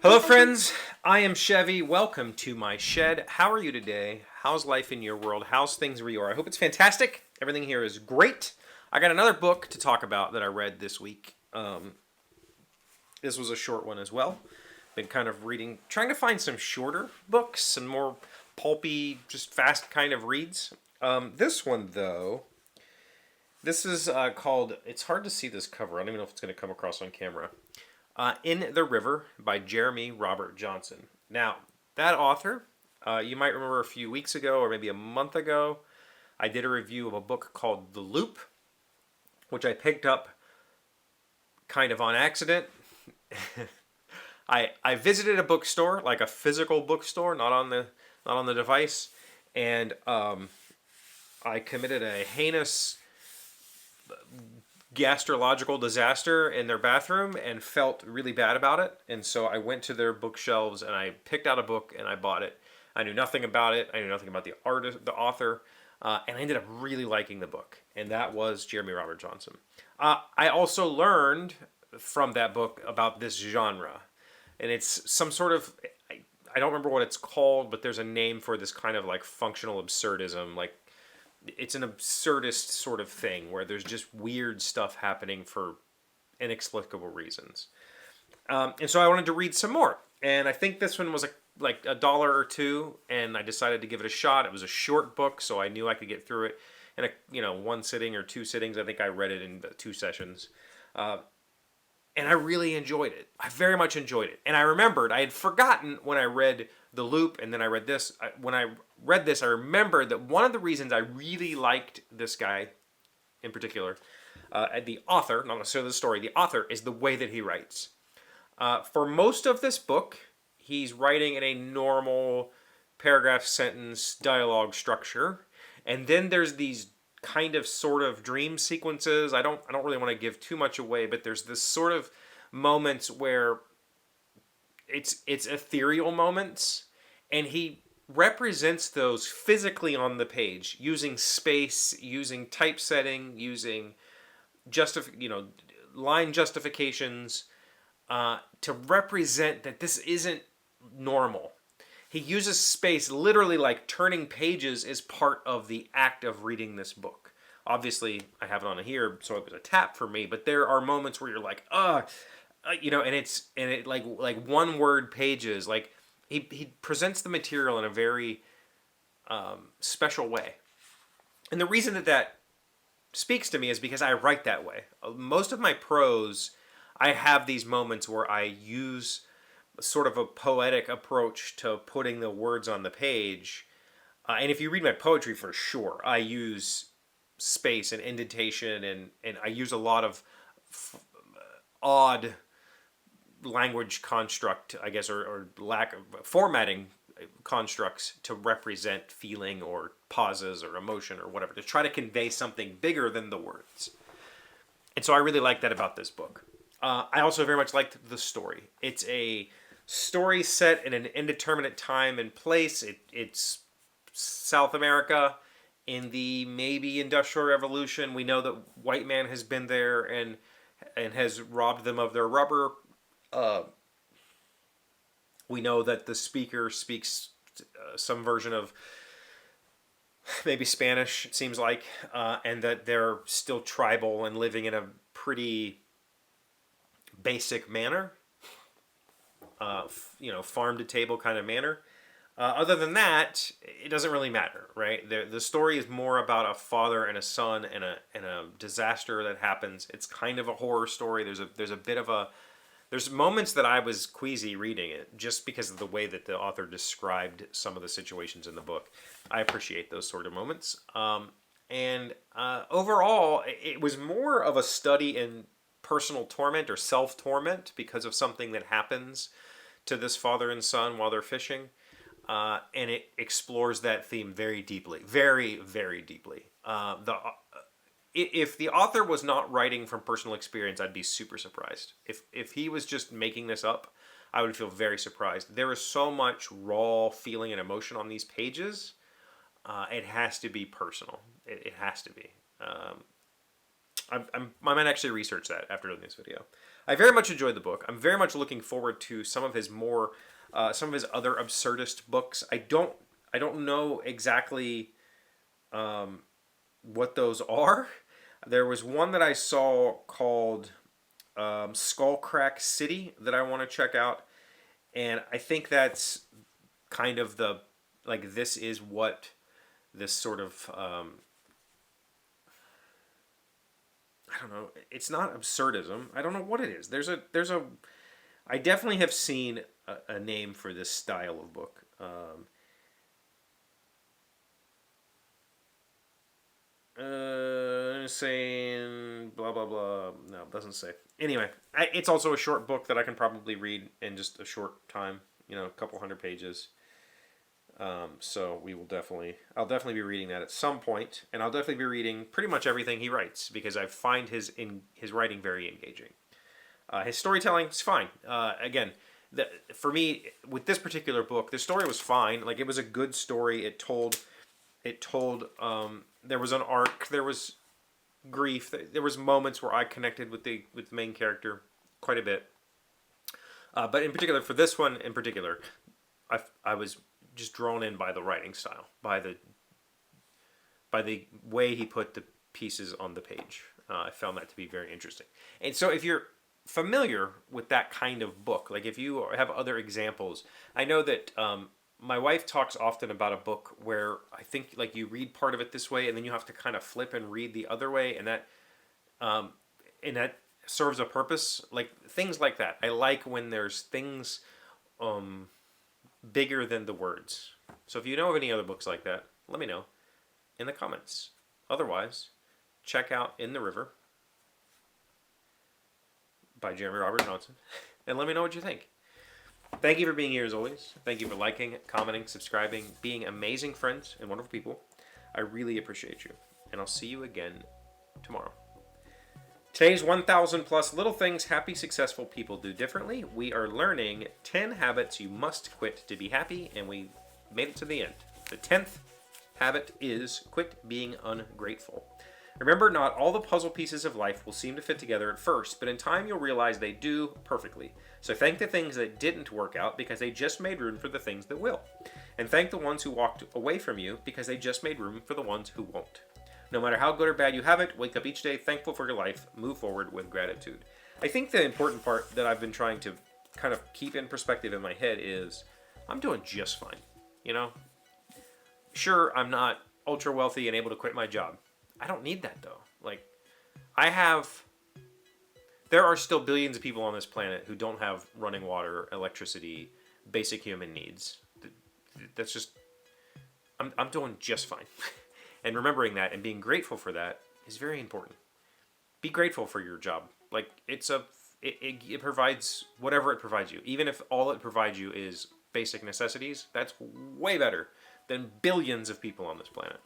Hello, friends. I am Chevee. Welcome to my shed. How are you today? How's life in your world? How's things where you are? I hope it's fantastic. Everything here is great. I got another book to talk about that I read this week. This was a short one as well. Been kind of reading, trying to find some shorter books, some more pulpy, just fast kind of reads. This one, though, this is called, it's hard to see this cover. I don't even know if it's going to come across on camera. In the River by Jeremy Robert Johnson. Now, that author, you might remember a few weeks ago or maybe a month ago, I did a review of a book called The Loop, which I picked up kind of on accident. I visited a bookstore, like a physical bookstore, not on the device, and I committed a heinous gastrological disaster in their bathroom and felt really bad about it. And so I went to their bookshelves and I picked out a book and I bought it. I knew nothing about it. I knew nothing about the artist, the author, and I ended up really liking the book. And that was Jeremy Robert Johnson. I also learned from that book about this genre, and it's some sort of, I don't remember what it's called, but there's a name for this kind of like functional absurdism, like it's an absurdist sort of thing where there's just weird stuff happening for inexplicable reasons. And so I wanted to read some more. And I think this one was like $1 or $2, and I decided to give it a shot. It was a short book, so I knew I could get through it in one sitting or two sittings. I think I read it in 2 sessions. And I really enjoyed it. I very much enjoyed it. And I remembered, I had forgotten when I read The Loop, and then I read this. When I read this, I remembered that one of the reasons I really liked this guy in particular, the author, not necessarily the story, the author, is the way that he writes. For most of this book, he's writing in a normal paragraph, sentence, dialogue structure. And then there's these kind of sort of dream sequences. I don't really want to give too much away, but there's this sort of moments where it's ethereal moments, and he represents those physically on the page using space, using typesetting, using line justifications to represent that this isn't normal. He uses space, literally like turning pages is part of the act of reading this book. Obviously, I have it on here, so it was a tap for me, but there are moments where you're like, and it like one word pages, like he presents the material in a very special way. And the reason that speaks to me is because I write that way. Most of my prose, I have these moments where I use sort of a poetic approach to putting the words on the page. And if you read my poetry, for sure, I use space and indentation, and I use a lot of odd language construct, I guess, or lack of formatting constructs to represent feeling or pauses or emotion or whatever, to try to convey something bigger than the words. And so I really like that about this book. I also very much liked the story. It's a story set in an indeterminate time and place. It's South America in the maybe Industrial Revolution. We know that white man has been there and has robbed them of their rubber. We know that the speaker speaks some version of maybe Spanish, it seems like, and that they're still tribal and living in a pretty basic manner. Farm to table kind of manner. Other than that, it doesn't really matter, right? The story is more about a father and a son and a disaster that happens. It's kind of a horror story. There's moments that I was queasy reading it just because of the way that the author described some of the situations in the book. I appreciate those sort of moments. Overall, it was more of a study in personal torment or self-torment because of something that happens to this father and son while they're fishing. And it explores that theme very deeply. Very, very deeply. If the author was not writing from personal experience, I'd be super surprised. If he was just making this up, I would feel very surprised. There is so much raw feeling and emotion on these pages. It has to be personal. It has to be. I might actually research that after doing this video. I very much enjoyed the book. I'm very much looking forward to some of his more, some of his other absurdist books. I don't know exactly what those are. There was one that I saw called Skullcrack City that I want to check out, and I think that's kind of the like this is what this sort of I don't know. It's not absurdism. I don't know what it is. There's a I definitely have seen a name for this style of book. Saying blah blah blah. No, it doesn't say. Anyway, it's also a short book that I can probably read in just a short time. You know, a couple hundred pages. So I'll definitely be reading that at some point, and I'll definitely be reading pretty much everything he writes because I find his writing very engaging. His storytelling is fine. Again, for me with this particular book, the story was fine. Like it was a good story. It told. There was an arc. There was grief. There was moments where I connected with the main character quite a bit. But in particular, for this one in particular, I was just drawn in by the writing style, by the way he put the pieces on the page. I found that to be very interesting. And so if you're familiar with that kind of book, like if you have other examples, I know that my wife talks often about a book where I think like you read part of it this way and then you have to kind of flip and read the other way, and that serves a purpose. Like things like that. I like when there's things bigger than the words. So if you know of any other books like that, let me know in the comments. Otherwise, check out In the River by Jeremy Robert Johnson and let me know what you think. Thank you for being here as always. Thank you for liking, commenting, subscribing, being amazing friends and wonderful people. I really appreciate you. And I'll see you again tomorrow. Today's 1,000 plus little things happy, successful people do differently. We are learning 10 habits you must quit to be happy, and we made it to the end. The 10th habit is quit being ungrateful. Remember, not all the puzzle pieces of life will seem to fit together at first, but in time you'll realize they do perfectly. So thank the things that didn't work out because they just made room for the things that will. And thank the ones who walked away from you because they just made room for the ones who won't. No matter how good or bad you have it, wake up each day thankful for your life, move forward with gratitude. I think the important part that I've been trying to kind of keep in perspective in my head is I'm doing just fine, you know? Sure, I'm not ultra wealthy and able to quit my job. I don't need that though. Like, there are still billions of people on this planet who don't have running water, electricity, basic human needs. That's just, I'm doing just fine. And remembering that and being grateful for that is very important. Be grateful for your job. Like it provides whatever it provides you. Even if all it provides you is basic necessities, that's way better than billions of people on this planet.